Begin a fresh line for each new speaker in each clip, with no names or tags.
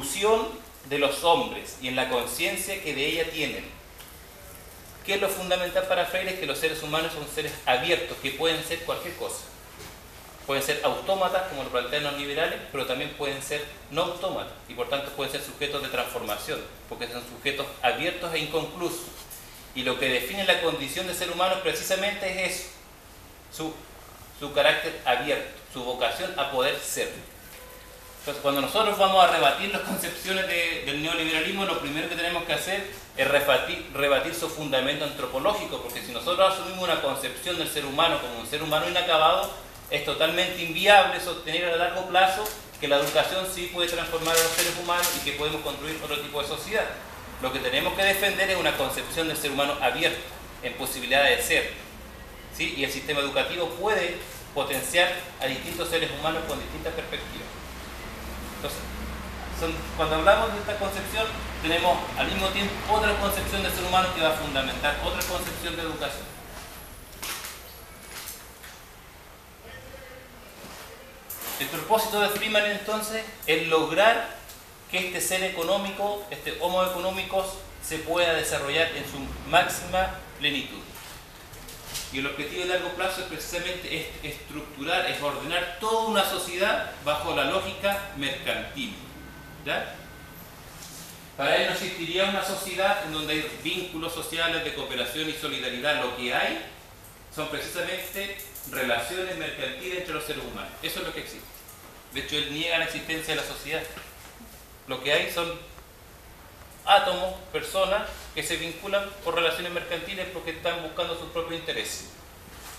ilusión de los hombres y en la conciencia que de ella tienen. ¿Qué es lo fundamental para Freire? Es que los seres humanos son seres abiertos, que pueden ser cualquier cosa. Pueden ser autómatas, como lo plantean los liberales, pero también pueden ser no autómatas, y por tanto pueden ser sujetos de transformación, porque son sujetos abiertos e inconclusos. Y lo que define la condición de ser humano precisamente es eso, su carácter abierto, su vocación a poder ser. Entonces, cuando nosotros vamos a rebatir las concepciones del neoliberalismo, lo primero que tenemos que hacer es rebatir su fundamento antropológico, porque si nosotros asumimos una concepción del ser humano como un ser humano inacabado, es totalmente inviable sostener a largo plazo que la educación sí puede transformar a los seres humanos y que podemos construir otro tipo de sociedad. Lo que tenemos que defender es una concepción del ser humano abierta, en posibilidades de ser, ¿sí? Y el sistema educativo puede potenciar a distintos seres humanos con distintas perspectivas. Entonces, cuando hablamos de esta concepción, tenemos al mismo tiempo otra concepción del ser humano que va a fundamentar otra concepción de educación. El propósito de Freeman entonces es lograr que este ser económico, este homo económicos, se pueda desarrollar en su máxima plenitud. Y el objetivo de largo plazo es precisamente estructurar, es ordenar toda una sociedad bajo la lógica mercantil. ¿Ya? Para él no existiría una sociedad en donde hay vínculos sociales de cooperación y solidaridad. Lo que hay son precisamente relaciones mercantiles entre los seres humanos. Eso es lo que existe. De hecho, él niega la existencia de la sociedad. Lo que hay son átomos, personas que se vinculan por relaciones mercantiles porque están buscando sus propios intereses.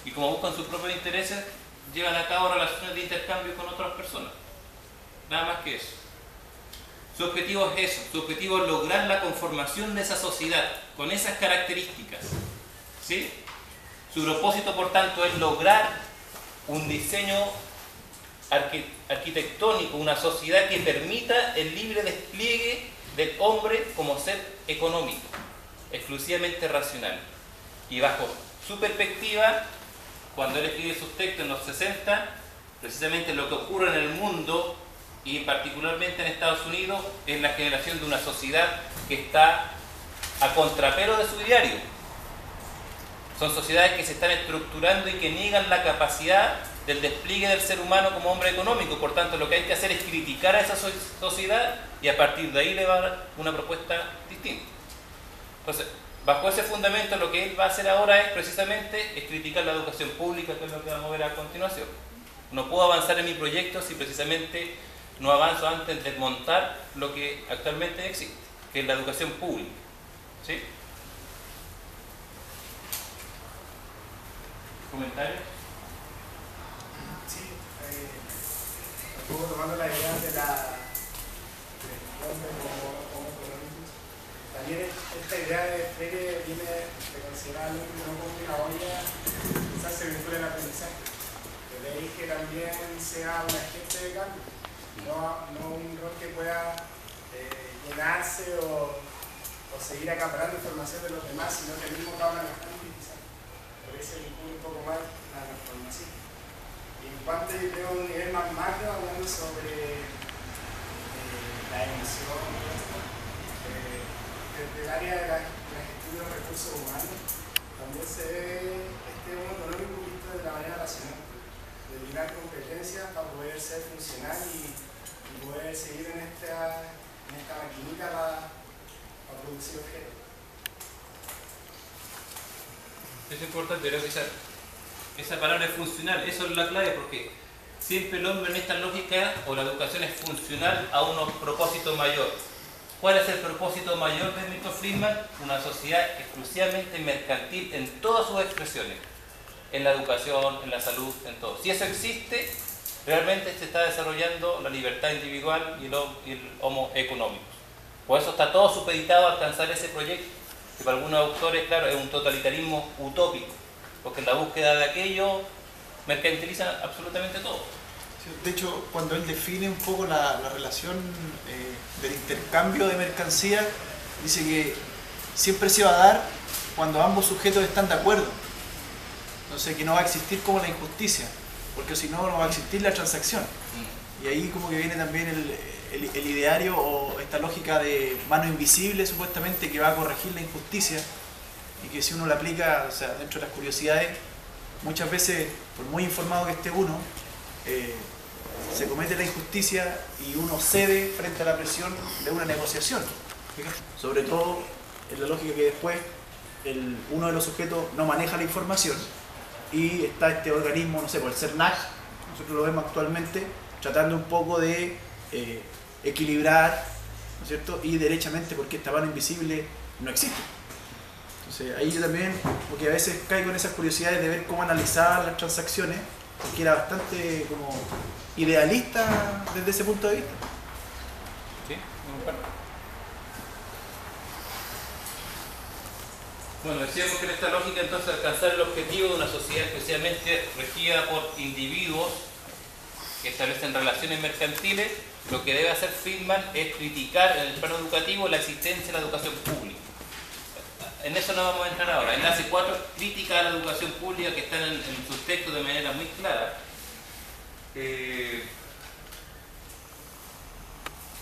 Y como buscan sus propios intereses, llevan a cabo relaciones de intercambio con otras personas. Nada más que eso. Su objetivo es eso. Su objetivo es lograr la conformación de esa sociedad con esas características. ¿Sí? Su propósito, por tanto, es lograr un diseño arquitectónico, una sociedad que permita el libre despliegue del hombre como ser económico, exclusivamente racional. Y bajo su perspectiva, cuando él escribe sus textos en los 60, precisamente lo que ocurre en el mundo, y particularmente en Estados Unidos, es la generación de una sociedad que está a contrapelo de su ideario. Son sociedades que se están estructurando y que niegan la capacidad del despliegue del ser humano como hombre económico. Por tanto, lo que hay que hacer es criticar a esa sociedad y a partir de ahí le va a dar una propuesta distinta. Entonces, bajo ese fundamento, lo que él va a hacer ahora es precisamente criticar la educación pública, que es lo que vamos a ver a continuación. No puedo avanzar en mi proyecto si precisamente no avanzo antes de desmontar lo que actualmente existe, que es la educación pública. ¿Sí? ¿Comentarios?
Sí, estuvo tomando la idea del hombre como económico. También esta idea de Freire viene de considerar algo que no como una olla, quizás se vincula al aprendizaje. Que de ahí que también sea un agente de cambio, no un rol que pueda llenarse o seguir acaparando información de los demás, sino que el mismo va manejando y quizás por eso vincula un poco más la transformación. Y en cuanto yo creo un nivel más macro, hablando sobre la emoción, desde el área de la gestión de los recursos humanos, también se ve este modo económico visto de la manera racional, de brindar competencias para poder ser funcional y poder seguir en esta maquinita para producir objetos.
Es importante, creo que esa palabra es funcional, eso es la clave, porque siempre el hombre en esta lógica o la educación es funcional a unos propósitos mayores. ¿Cuál es el propósito mayor de Milton Friedman? Una sociedad exclusivamente mercantil en todas sus expresiones, en la educación, en la salud, en todo. Si eso existe, realmente se está desarrollando la libertad individual y el homo económico. Por eso está todo supeditado a alcanzar ese proyecto, que para algunos autores, claro, es un totalitarismo utópico, porque en la búsqueda de aquello mercantilizan absolutamente todo.
De hecho, cuando él define un poco la relación del intercambio de mercancía, dice que siempre se va a dar cuando ambos sujetos están de acuerdo. Entonces, que no va a existir como la injusticia, porque si no, no va a existir la transacción. Y ahí como que viene también el ideario o esta lógica de mano invisible supuestamente que va a corregir la injusticia y que si uno la aplica, o sea, dentro de las curiosidades, muchas veces, por muy informado que esté uno, se comete la injusticia y uno cede frente a la presión de una negociación. Sobre todo en la lógica que después uno de los sujetos no maneja la información y está este organismo, no sé, por el CERNAC, nosotros lo vemos actualmente, tratando un poco de equilibrar, ¿no es cierto? Y derechamente, porque esta mano invisible no existe. Entonces ahí yo también, porque a veces caigo en esas curiosidades de ver cómo analizaban las transacciones, porque era bastante como idealista desde ese punto de vista.
¿Sí? Bueno, decíamos que en esta lógica entonces alcanzar el objetivo de una sociedad especialmente regida por individuos que establecen relaciones mercantiles, lo que debe hacer Friedman es criticar en el plano educativo la existencia de la educación pública. En eso no vamos a entrar ahora. Él hace 4 críticas a la educación pública que están en sus textos de manera muy clara. Él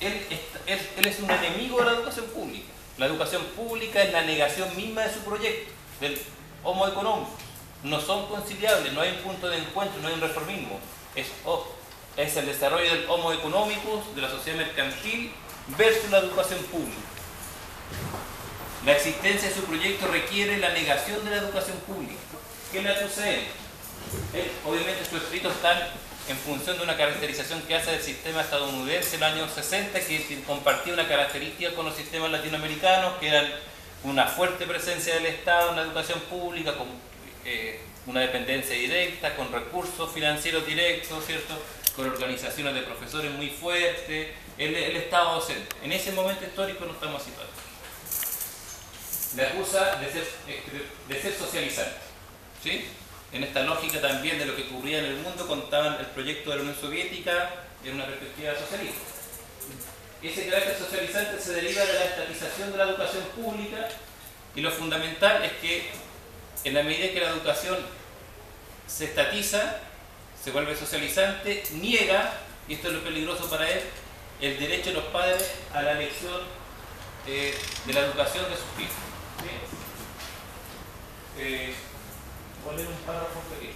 es un enemigo de la educación pública. La educación pública es la negación misma de su proyecto, del homo economicus. No son conciliables, no hay un punto de encuentro, no hay un reformismo. Es el desarrollo del homo economicus, de la sociedad mercantil, versus la educación pública. La existencia de su proyecto requiere la negación de la educación pública. ¿Qué le sucede? Obviamente sus escritos están en función de una caracterización que hace del sistema estadounidense en los años 60, que compartía una característica con los sistemas latinoamericanos, que eran una fuerte presencia del Estado en la educación pública, con una dependencia directa, con recursos financieros directos, ¿cierto?, con organizaciones de profesores muy fuertes, el Estado docente. En ese momento histórico no estamos situados. Le acusa de ser socializante, ¿sí? En esta lógica también de lo que ocurría en el mundo, contaban el proyecto de la Unión Soviética en una perspectiva socialista. Ese carácter socializante se deriva de la estatización de la educación pública, y lo fundamental es que en la medida que la educación se estatiza, se vuelve socializante, niega, y esto es lo peligroso para él, el derecho de los padres a la elección de la educación de sus hijos. ¿Sí? Voy a leer un párrafo pequeño.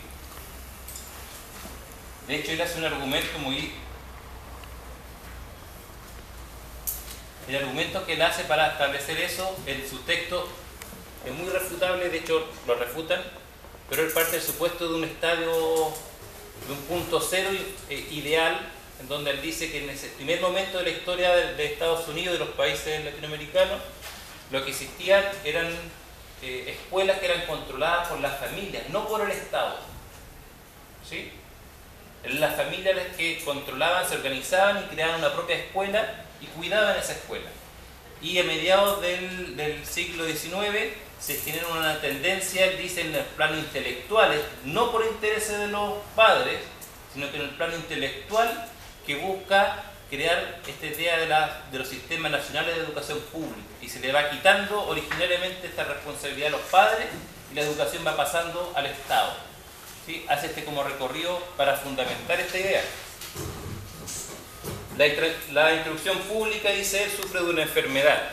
De hecho, él hace un argumento muy... El argumento que él hace para establecer eso en su texto es muy refutable, de hecho lo refutan, pero él parte del supuesto de un estadio, de un punto cero ideal, en donde él dice que en ese primer momento de la historia de Estados Unidos y de los países latinoamericanos, lo que existían eran escuelas que eran controladas por las familias, no por el Estado. ¿Sí? Las familias las que controlaban, se organizaban y creaban una propia escuela y cuidaban esa escuela. Y a mediados del siglo XIX se genera una tendencia, él dice, en el plano intelectual, no por intereses de los padres, sino que en el plano intelectual, que busca crear esta idea de los sistemas nacionales de educación pública, y se le va quitando originariamente esta responsabilidad a los padres y la educación va pasando al Estado. ¿Sí? Hace como recorrido para fundamentar esta idea. La instrucción pública, dice él, sufre de una enfermedad,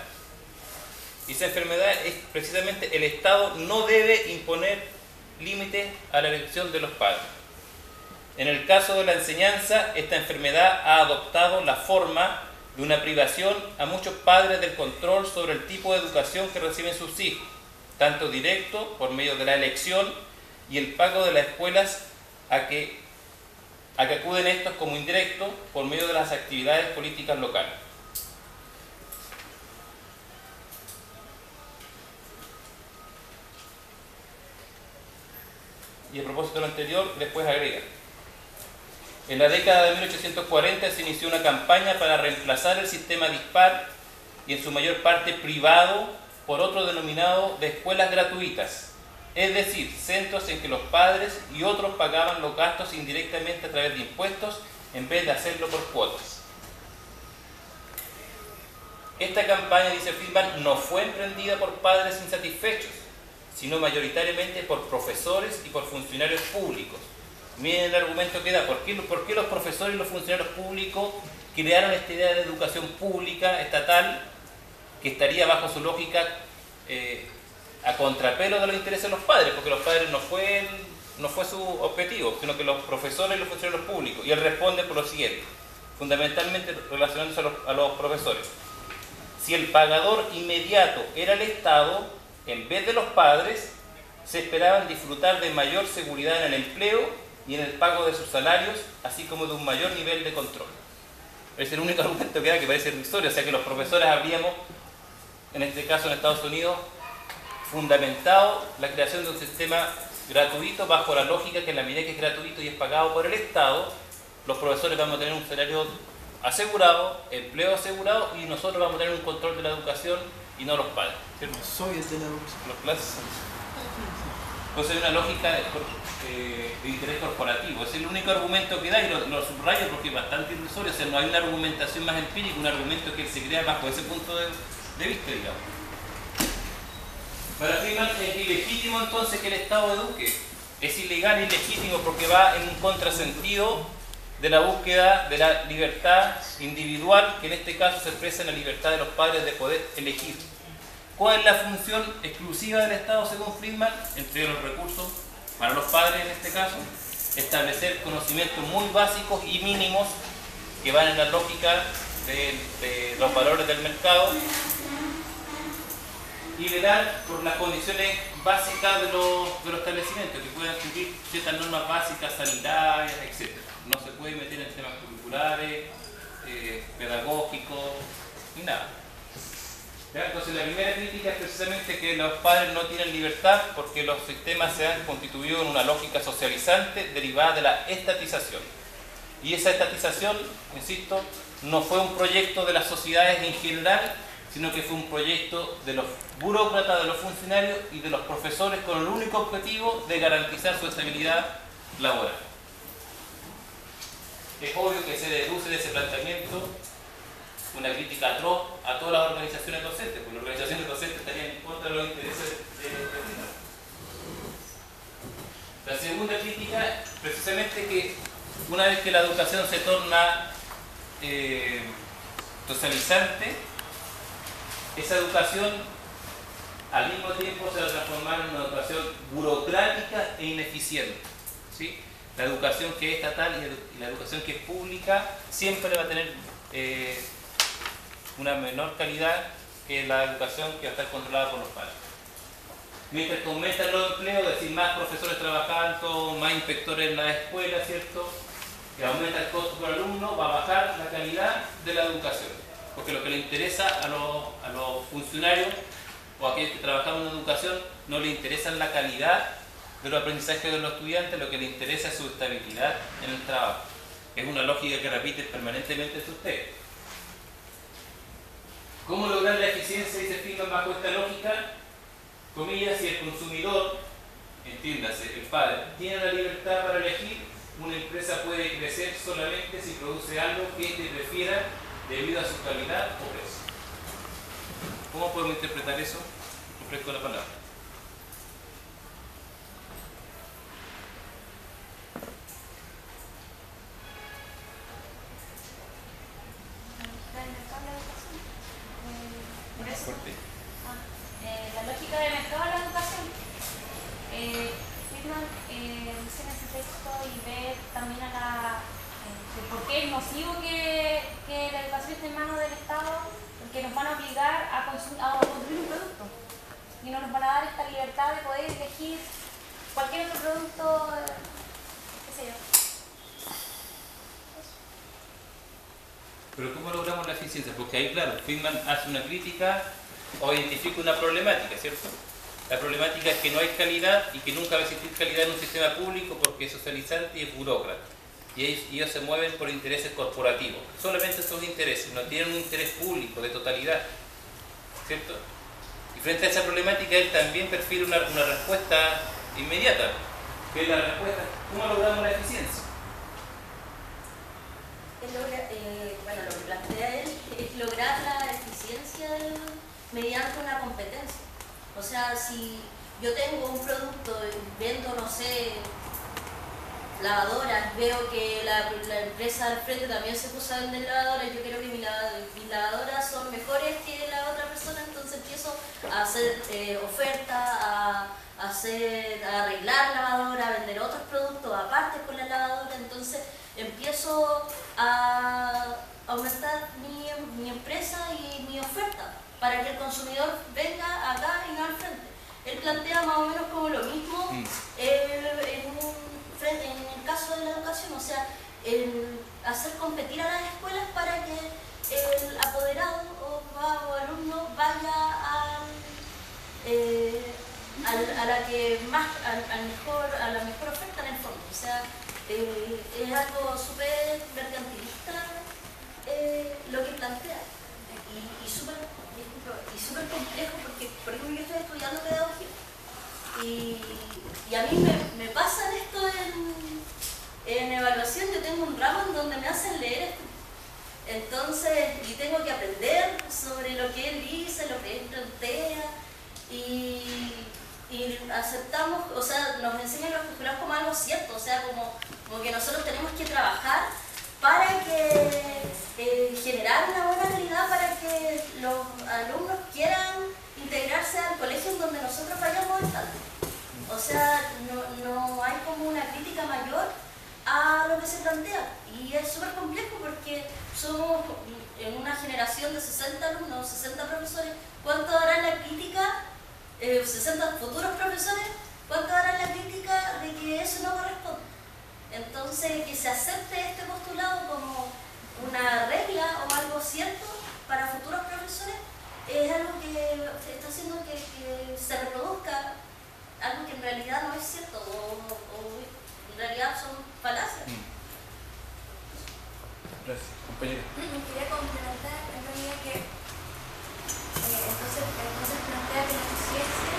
y esa enfermedad es precisamente el Estado no debe imponer límites a la elección de los padres. En el caso de la enseñanza, esta enfermedad ha adoptado la forma de una privación a muchos padres del control sobre el tipo de educación que reciben sus hijos, tanto directo, por medio de la elección, y el pago de las escuelas a que acuden estos, como indirecto, por medio de las actividades políticas locales. Y a propósito de lo anterior, después agrega: en la década de 1840 se inició una campaña para reemplazar el sistema dispar, y en su mayor parte privado, por otro denominado de escuelas gratuitas, es decir, centros en que los padres y otros pagaban los gastos indirectamente a través de impuestos en vez de hacerlo por cuotas. Esta campaña, dice Friedman, no fue emprendida por padres insatisfechos, sino mayoritariamente por profesores y por funcionarios públicos. Miren el argumento que da. ¿Por qué los profesores y los funcionarios públicos crearon esta idea de educación pública, estatal, que estaría bajo su lógica a contrapelo de los intereses de los padres, porque los padres no fue su objetivo, sino que los profesores y los funcionarios públicos. Y él responde por lo siguiente, fundamentalmente relacionándose a los profesores. Si el pagador inmediato era el Estado, en vez de los padres, se esperaban disfrutar de mayor seguridad en el empleo y en el pago de sus salarios, así como de un mayor nivel de control. Es el único argumento que da, que parece irrisorio, o sea que los profesores habríamos, en este caso en Estados Unidos, fundamentado la creación de un sistema gratuito bajo la lógica que en la medida que es gratuito y es pagado por el Estado, los profesores vamos a tener un salario asegurado, empleo asegurado, y nosotros vamos a tener un control de la educación y no los padres, ¿cierto?
Los soviets de la educación.
Los clases. Entonces hay una lógica de interés corporativo. Es el único argumento que da, y lo subrayo porque es bastante irrisorio. O sea, no hay una argumentación más empírica, un argumento que se crea bajo ese punto de vista, digamos. Para Friedman es ilegítimo entonces que el Estado eduque. Es ilegal e ilegítimo porque va en un contrasentido de la búsqueda de la libertad individual, que en este caso se expresa en la libertad de los padres de poder elegir. ¿Cuál es la función exclusiva del Estado según Friedman? Entre los recursos para los padres en este caso, establecer conocimientos muy básicos y mínimos que van en la lógica de los valores del mercado y velar por las condiciones básicas de los establecimientos, que puedan cumplir ciertas normas básicas, sanitarias, etc. No se puede meter en temas curriculares, pedagógicos, ni nada. Entonces la primera crítica es precisamente que los padres no tienen libertad porque los sistemas se han constituido en una lógica socializante derivada de la estatización. Y esa estatización, insisto, no fue un proyecto de las sociedades en general, sino que fue un proyecto de los burócratas, de los funcionarios y de los profesores con el único objetivo de garantizar su estabilidad laboral. Es obvio que se deduce de ese planteamiento una crítica atroz a todas las organizaciones docentes, porque las organizaciones docentes estarían en contra de los intereses de Friedman. La segunda crítica, precisamente, que una vez que la educación se torna socializante, esa educación al mismo tiempo se va a transformar en una educación burocrática e ineficiente, ¿sí? La educación que es estatal y la educación que es pública siempre va a tener una menor calidad que la educación que va a estar controlada por los padres. Mientras que aumentan los empleos, es decir, más profesores trabajando, más inspectores en la escuela, ¿cierto? Que aumenta el costo por alumno, va a bajar la calidad de la educación. Porque lo que le interesa a los funcionarios o a aquellos que trabajamos en educación no le interesa la calidad de los aprendizajes de los estudiantes, lo que le interesa es su estabilidad en el trabajo. Es una lógica que repite permanentemente usted. ¿Cómo lograr la eficiencia? Dice Friedman bajo esta lógica, comillas, si el consumidor, entiéndase, el padre, tiene la libertad para elegir, una empresa puede crecer solamente si produce algo que éste prefiera debido a su calidad o precio. ¿Cómo podemos interpretar eso? Ofrezco la palabra.
La lógica del mercado de la educación. Friedman dice en ese texto y ve también de por qué es nocivo que la educación esté en manos del Estado, porque nos van a obligar a construir un producto y no nos van a dar esta libertad de poder elegir cualquier otro producto, qué sé yo.
Pero ¿cómo logramos la eficiencia? Porque ahí, claro, Friedman hace una crítica o identifica una problemática, ¿cierto? La problemática es que no hay calidad y que nunca va a existir calidad en un sistema público porque es socializante y es burócrata. Y ellos se mueven por intereses corporativos. Solamente esos intereses, no tienen un interés público de totalidad, ¿cierto? Y frente a esa problemática él también perfila una respuesta inmediata, que es la respuesta, ¿cómo logramos la eficiencia?
Bueno, lo que plantea él es lograr la eficiencia mediante una competencia. O sea, si yo tengo un producto y vendo, no sé, lavadoras, veo que la empresa al frente también se puso a vender lavadoras, yo creo que mis lavadoras son mejores que la otra persona, entonces empiezo a hacer ofertas, a arreglar lavadoras, a vender otros productos aparte con la lavadora, entonces empiezo a aumentar mi empresa y mi oferta para que el consumidor venga acá y no al frente. Él plantea más o menos como lo mismo en el caso de la educación, o sea, hacer competir a las escuelas para que el apoderado o alumno vaya a la que más, a la mejor oferta en el fondo. O sea, es algo súper mercantilista lo que plantea y súper complejo porque, por ejemplo, yo estoy estudiando pedagogía y a mí me pasa esto en evaluación. Yo tengo un ramo en donde me hacen leer esto. Entonces, y tengo que aprender sobre lo que él dice, lo que él plantea y aceptamos, o sea, nos enseñan los postulados como algo cierto, o sea, como que nosotros tenemos que trabajar para generar una buena calidad para que los alumnos quieran integrarse al colegio en donde nosotros vayamos a estar. O sea, no hay como una crítica mayor a lo que se plantea y es súper complejo porque somos en una generación de 60 alumnos, 60 profesores. ¿Cuánto darán la crítica? 60 futuros profesores, ¿cuánto darán la crítica de que eso no corresponde? Entonces, que se acepte este postulado como una regla o algo cierto para futuros profesores es algo que está haciendo que se reproduzca algo que en realidad no es cierto o en realidad son falacias.
Gracias, compañera.
Quería complementar en realidad que entonces plantea que la eficiencia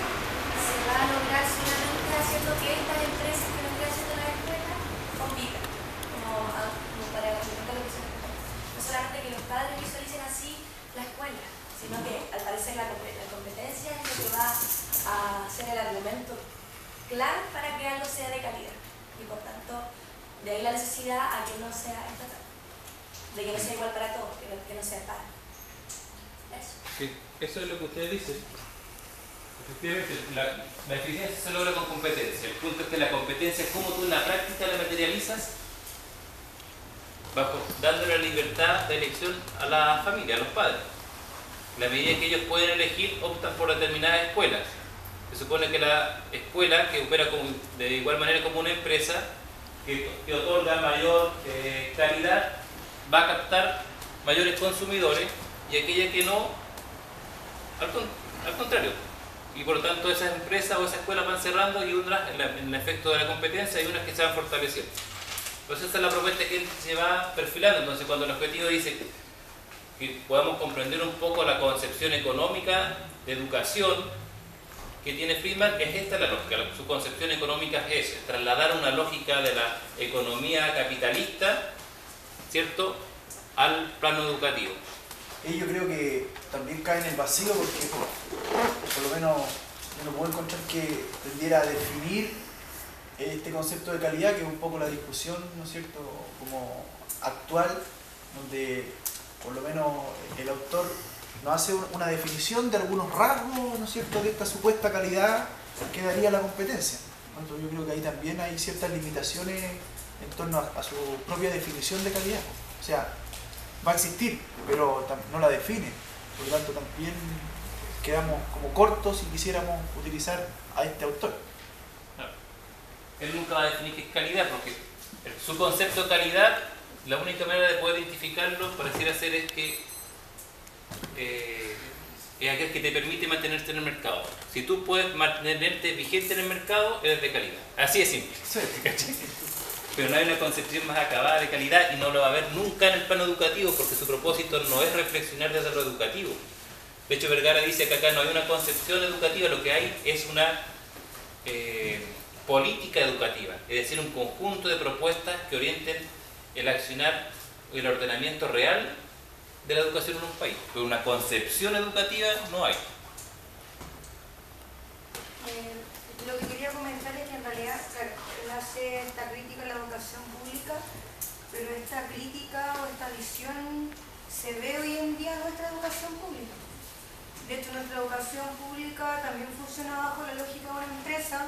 se va a lograr solamente haciendo que estas empresas que no están haciendo la escuela compitan, como para complementar lo que se nos contó. No solamente que los padres visualicen así la escuela, sino que al parecer la competencia es lo que va a ser el argumento clave para que algo sea de calidad y por tanto de ahí la necesidad a que no sea estatal, de que no sea igual para todos, que no sea para. Eso.
Sí, eso es lo que ustedes dicen. Efectivamente, la eficiencia se logra con competencia. El punto es que la competencia es cómo tú en la práctica la materializas dándole la libertad de elección a la familia, a los padres. En la medida que ellos pueden elegir, optan por determinadas escuelas. Se supone que la escuela, que opera de igual manera como una empresa, que otorga mayor calidad, va a captar mayores consumidores y aquella que no, al contrario. Y por lo tanto esas empresas o esas escuelas van cerrando y otras, en el efecto de la competencia, hay unas que se van fortaleciendo. Entonces esa es la propuesta que él se va perfilando. Entonces cuando el objetivo dice que podamos comprender un poco la concepción económica de educación que tiene Friedman, es esta la lógica. Su concepción económica es esa, trasladar una lógica de la economía capitalista, ¿cierto?, al plano educativo.
Y yo creo que también cae en el vacío porque por lo menos uno puede encontrar que tendiera a definir este concepto de calidad, que es un poco la discusión, ¿no es cierto?, como actual, donde por lo menos el autor nos hace una definición de algunos rasgos, ¿no es cierto?, de esta supuesta calidad que daría la competencia. Entonces yo creo que ahí también hay ciertas limitaciones en torno a su propia definición de calidad. O sea, va a existir, pero no la define. Por lo tanto, también quedamos como cortos si quisiéramos utilizar a este autor.
Claro. Él nunca va a definir qué es calidad, porque su concepto de calidad, la única manera de poder identificarlo, pareciera ser, es que es aquel que te permite mantenerte en el mercado. Si tú puedes mantenerte vigente en el mercado, eres de calidad. Así es simple.
Sí.
Pero no hay una concepción más acabada de calidad y no lo va a haber nunca en el plano educativo, porque su propósito no es reflexionar desde lo educativo. De hecho, Vergara dice que acá no hay una concepción educativa, lo que hay es una política educativa, es decir, un conjunto de propuestas que orienten el accionar y el ordenamiento real de la educación en un país. Pero una concepción educativa no hay.
Yo
lo que quería comentar es que en realidad, claro, él hace esta crítica a la educación pública, pero esta crítica o esta visión se ve hoy en día en nuestra educación pública. De hecho, nuestra educación pública también funciona bajo la lógica de una empresa,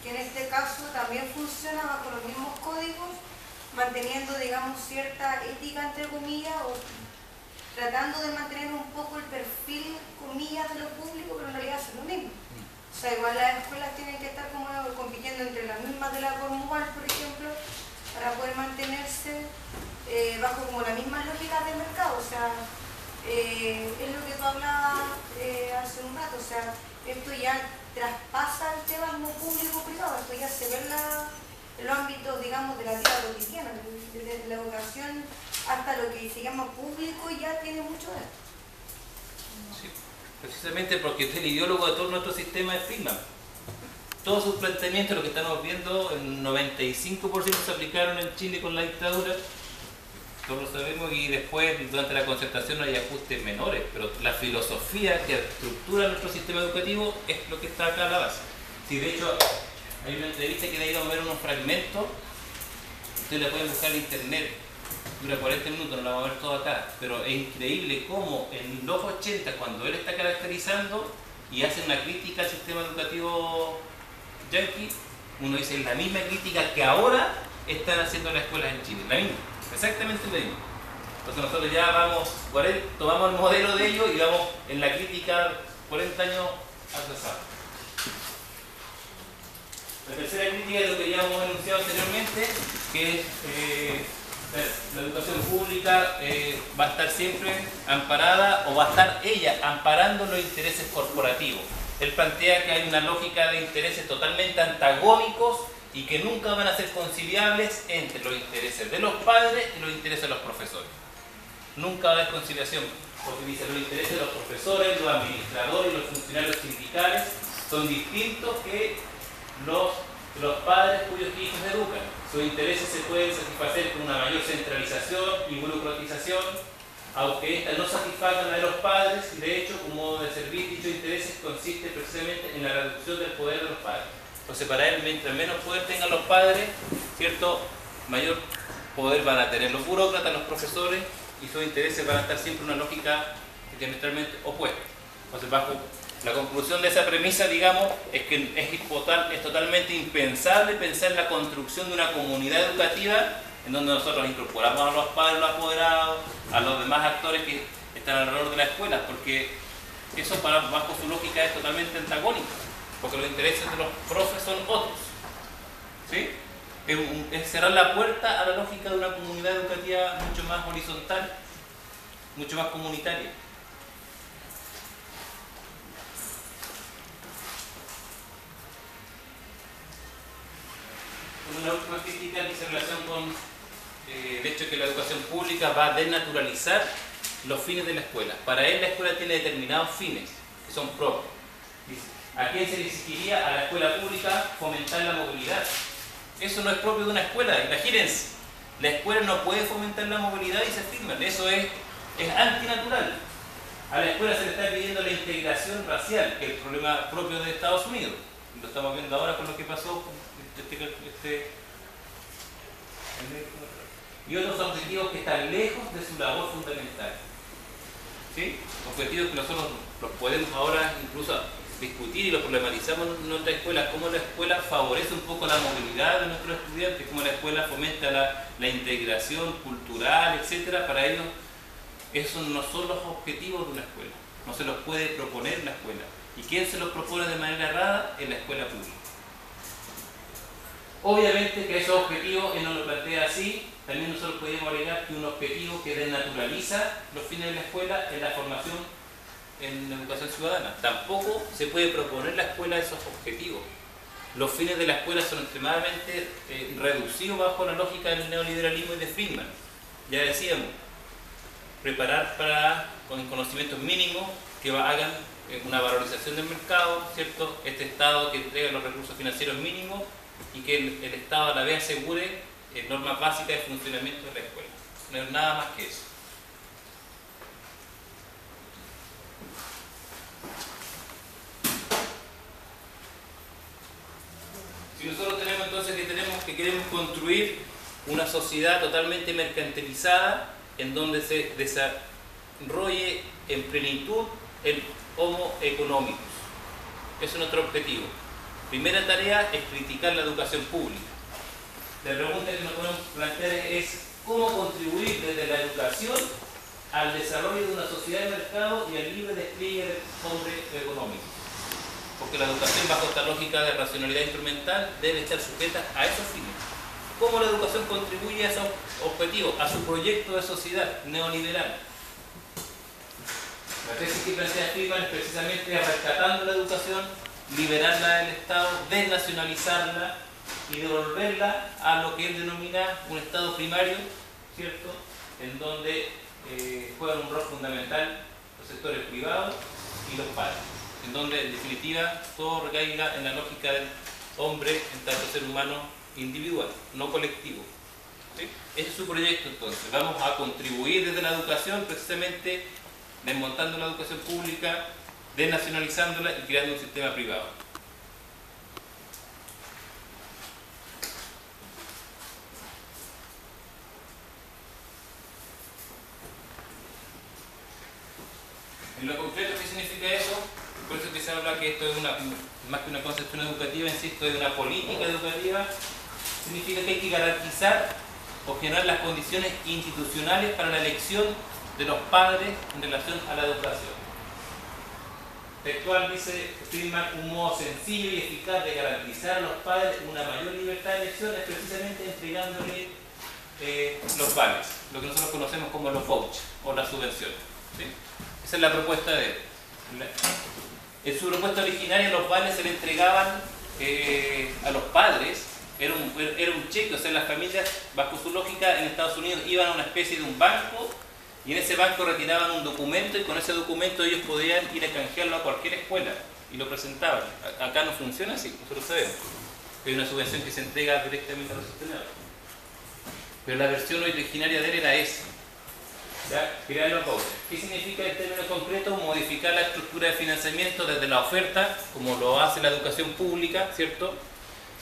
que en este caso también funciona bajo los mismos códigos, manteniendo, digamos, cierta ética, entre comillas, o tratando de mantener un poco el perfil, comillas, de lo público, pero en realidad es lo mismo. O sea, igual las escuelas tienen que estar como compitiendo entre las mismas de la Cornwall, por ejemplo, para poder mantenerse bajo como las mismas lógicas de mercado. O sea, es lo que tú hablabas hace un rato, o sea, esto ya traspasa el tema público-privado, esto ya se ve en los ámbitos, digamos, de la vida cotidiana, desde la educación hasta lo que se llama público, ya tiene mucho de esto.
Sí, precisamente porque es el ideólogo de todo nuestro sistema de Friedman. Todos sus planteamientos, lo que estamos viendo, el 95% se aplicaron en Chile con la dictadura, todos lo sabemos, y después durante la concertación no hay ajustes menores, pero la filosofía que estructura nuestro sistema educativo es lo que está acá a la base. Sí, de hecho, hay una entrevista que le ha ido a ver unos fragmentos, ustedes la pueden buscar en internet, dura 40 minutos, no la vamos a ver todo acá, pero es increíble cómo en los 80, cuando él está caracterizando y hace una crítica al sistema educativo yanqui, uno dice la misma crítica que ahora están haciendo las escuelas en Chile, la misma, exactamente la misma. Entonces nosotros ya vamos, tomamos el modelo de ellos y vamos en la crítica 40 años atrasados. La tercera crítica es lo que ya hemos anunciado anteriormente, que es la educación pública va a estar siempre amparada, o va a estar ella amparando los intereses corporativos. Él plantea que hay una lógica de intereses totalmente antagónicos y que nunca van a ser conciliables entre los intereses de los padres y los intereses de los profesores. Nunca va a haber conciliación, porque dice los intereses de los profesores, los administradores y los funcionarios sindicales son distintos que los padres cuyos hijos educan. Sus intereses se pueden satisfacer con una mayor centralización y burocratización, aunque éstas no satisfagan a los padres, y de hecho, un modo de servir dichos intereses consiste precisamente en la reducción del poder de los padres. Entonces, para él, mientras menos poder tengan los padres, ¿cierto?, mayor poder van a tener los burócratas, los profesores, y sus intereses van a estar siempre en una lógica diametralmente opuesta. Entonces, bajo la conclusión de esa premisa, digamos, es que es totalmente impensable pensar en la construcción de una comunidad educativa en donde nosotros incorporamos a los padres, los apoderados, a los demás actores que están alrededor de la escuela, porque eso bajo su lógica es totalmente antagónico, porque los intereses de los profes son otros. ¿Sí? Es cerrar la puerta a la lógica de una comunidad educativa mucho más horizontal, mucho más comunitaria. Una última crítica dice en relación con el hecho que la educación pública va a desnaturalizar los fines de la escuela. Para él la escuela tiene determinados fines que son propios. Dice, ¿a quién se le exigiría a la escuela pública fomentar la movilidad? Eso no es propio de una escuela. Imagínense, la escuela no puede fomentar la movilidad y se afirman. Eso es antinatural. A la escuela se le está pidiendo la integración racial, que es el problema propio de Estados Unidos. Lo estamos viendo ahora con lo que pasó con y otros objetivos que están lejos de su labor fundamental. ¿Sí? Objetivos que nosotros los podemos ahora incluso discutir y los problematizamos en nuestra escuela, cómo la escuela favorece un poco la movilidad de nuestros estudiantes, cómo la escuela fomenta la integración cultural, etcétera. Para ellos esos no son los objetivos de una escuela, no se los puede proponer en la escuela. ¿Y quién se los propone de manera errada? En la escuela pública. Obviamente que esos objetivos, él no lo plantea así, también nosotros podemos agregar que un objetivo que desnaturaliza los fines de la escuela es la formación en la educación ciudadana. Tampoco se puede proponer la escuela esos objetivos. Los fines de la escuela son extremadamente reducidos bajo la lógica del neoliberalismo y de Friedman. Ya decíamos, preparar con conocimientos mínimos que hagan una valorización del mercado, ¿cierto? Este Estado que entrega los recursos financieros mínimos y que el Estado a la vez asegure normas básicas de funcionamiento de la escuela. No es nada más que eso. porque queremos construir una sociedad totalmente mercantilizada en donde se desarrolle en plenitud el homo economicus. Ese es nuestro objetivo. Primera tarea es criticar la educación pública. La pregunta que nos podemos plantear es cómo contribuir desde la educación al desarrollo de una sociedad de mercado y al libre despliegue del hombre económico. Porque la educación bajo esta lógica de racionalidad instrumental debe estar sujeta a esos fines. ¿Cómo la educación contribuye a esos objetivos, a su proyecto de sociedad neoliberal? La tesis que plantea Friedman es precisamente rescatando la educación, liberarla del Estado, desnacionalizarla y devolverla a lo que él denomina un Estado primario, ¿cierto?, en donde juegan un rol fundamental los sectores privados y los padres, en donde en definitiva todo recaiga en la lógica del hombre en tanto ser humano individual, no colectivo. ¿Sí? Ese es su proyecto entonces. Vamos a contribuir desde la educación precisamente desmontando la educación pública, desnacionalizándola y creando un sistema privado. En lo concreto, ¿qué significa eso? Por eso que se habla que esto es más que una concepción educativa, insisto, es una política educativa. Significa que hay que garantizar o generar las condiciones institucionales para la elección de los padres en relación a la educación. Textual dice Friedman, un modo sencillo y eficaz de garantizar a los padres una mayor libertad de elección es precisamente entregándole los vales, lo que nosotros conocemos como los vouchers o las subvenciones. ¿Sí? Esa es la propuesta de él. En su propuesta originaria los vales se le entregaban a los padres, era un cheque, o sea, las familias, bajo su lógica, en Estados Unidos iban a una especie de un banco y en ese banco retiraban un documento y con ese documento ellos podían ir a canjearlo a cualquier escuela y lo presentaban. Acá no funciona así, nosotros sabemos. Hay una subvención que se entrega directamente a los estudiantes. Pero la versión originaria de él era esa. ¿Ya? Crear los vouchers. ¿Qué significa en términos concretos? Modificar la estructura de financiamiento desde la oferta, como lo hace la educación pública, ¿cierto?,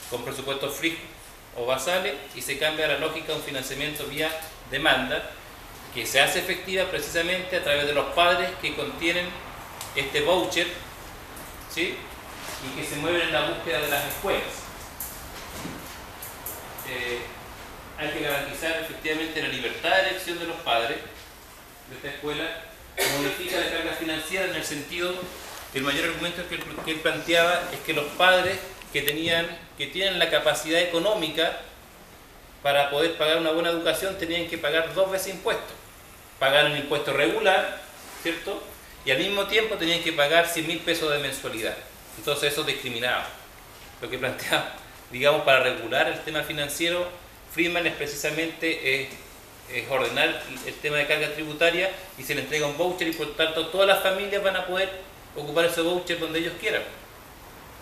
con presupuestos fijos o basales, y se cambia la lógica de un financiamiento vía demanda, que se hace efectiva precisamente a través de los padres que contienen este voucher, ¿sí?, y que se mueven en la búsqueda de las escuelas. Hay que garantizar efectivamente la libertad de elección de los padres de esta escuela. Modifica la carga financiera en el sentido, el mayor argumento que él planteaba es que los padres que tienen la capacidad económica para poder pagar una buena educación tenían que pagar 2 veces impuestos. Pagar un impuesto regular, ¿cierto?, y al mismo tiempo tenían que pagar 100.000 pesos de mensualidad. Entonces eso discriminaba. Lo que planteaba, digamos, para regular el tema financiero, Friedman es precisamente ordenar el tema de carga tributaria y se le entrega un voucher y por tanto todas las familias van a poder ocupar ese voucher donde ellos quieran.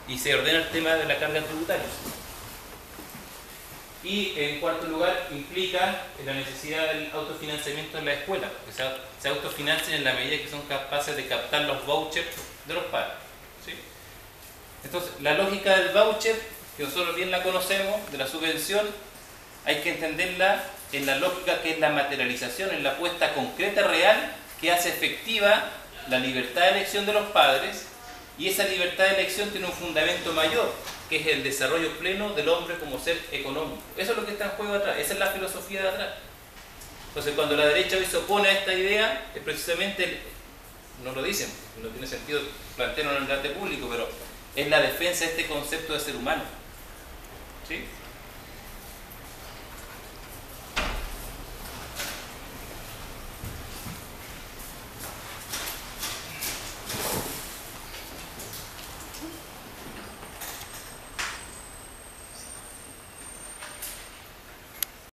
Y se ordena el tema de la carga tributaria. Y en cuarto lugar implica la necesidad del autofinanciamiento en la escuela, que se autofinancien en la medida que son capaces de captar los vouchers de los padres. ¿Sí? Entonces, la lógica del voucher, que nosotros bien la conocemos, de la subvención, hay que entenderla en la lógica que es la materialización, en la apuesta concreta real que hace efectiva la libertad de elección de los padres, y esa libertad de elección tiene un fundamento mayor, que es el desarrollo pleno del hombre como ser económico. Eso es lo que está en juego atrás, esa es la filosofía de atrás. Entonces, cuando la derecha hoy se opone a esta idea, es precisamente, no lo dicen, no tiene sentido plantearlo en el debate público, pero es la defensa de este concepto de ser humano. ¿Sí?